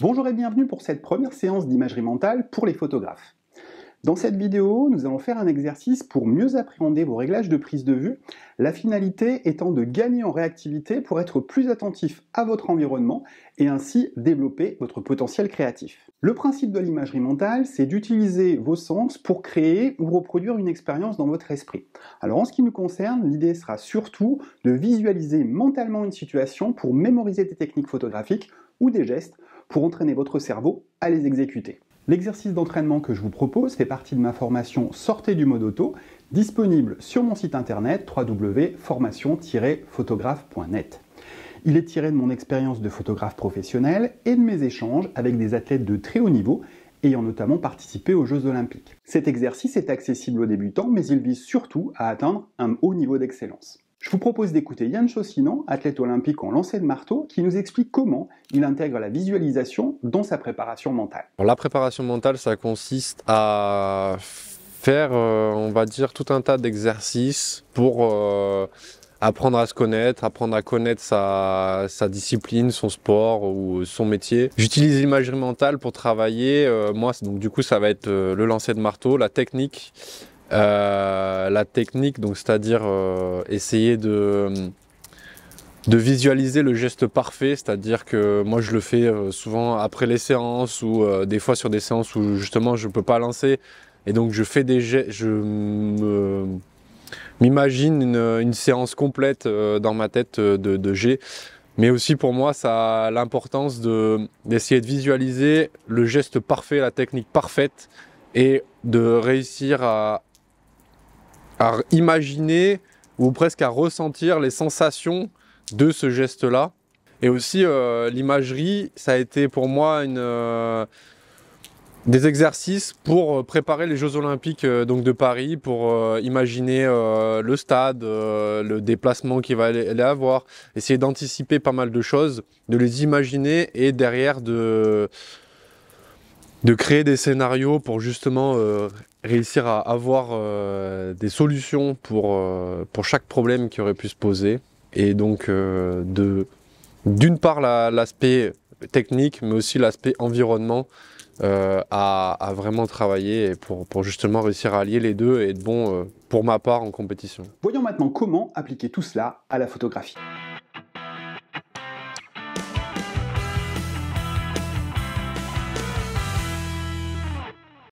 Bonjour et bienvenue pour cette première séance d'imagerie mentale pour les photographes. Dans cette vidéo, nous allons faire un exercice pour mieux appréhender vos réglages de prise de vue, la finalité étant de gagner en réactivité pour être plus attentif à votre environnement et ainsi développer votre potentiel créatif. Le principe de l'imagerie mentale, c'est d'utiliser vos sens pour créer ou reproduire une expérience dans votre esprit. Alors en ce qui nous concerne, l'idée sera surtout de visualiser mentalement une situation pour mémoriser des techniques photographiques ou des gestes pour entraîner votre cerveau à les exécuter. L'exercice d'entraînement que je vous propose fait partie de ma formation Sortez du mode auto, disponible sur mon site internet www.formation-photographe.net. Il est tiré de mon expérience de photographe professionnel et de mes échanges avec des athlètes de très haut niveau, ayant notamment participé aux Jeux Olympiques. Cet exercice est accessible aux débutants, mais il vise surtout à atteindre un haut niveau d'excellence. Je vous propose d'écouter Yann Chaussinan, athlète olympique en lancer de marteau, qui nous explique comment il intègre la visualisation dans sa préparation mentale. La préparation mentale, ça consiste à faire, on va dire, tout un tas d'exercices pour apprendre à se connaître, apprendre à connaître sa discipline, son sport ou son métier. J'utilise l'imagerie mentale pour travailler. Moi, donc du coup, ça va être le lancer de marteau, la technique, donc c'est-à-dire essayer de visualiser le geste parfait, c'est-à-dire que moi je le fais souvent après les séances ou des fois sur des séances où justement je ne peux pas lancer et donc je fais des gestes, m'imagine une séance complète dans ma tête de jets. Mais aussi pour moi ça a l'importance d'essayer de visualiser le geste parfait, la technique parfaite et de réussir à imaginer ou presque à ressentir les sensations de ce geste-là. Et aussi l'imagerie, ça a été pour moi des exercices pour préparer les Jeux Olympiques donc de Paris, pour imaginer le stade, le déplacement qu'il va aller avoir, essayer d'anticiper pas mal de choses, de les imaginer et derrière de créer des scénarios pour justement réussir à avoir des solutions pour chaque problème qui aurait pu se poser. Et donc d'une part l'aspect technique, mais aussi l'aspect environnement à vraiment travailler pour justement réussir à allier les deux et être bon pour ma part en compétition. Voyons maintenant comment appliquer tout cela à la photographie.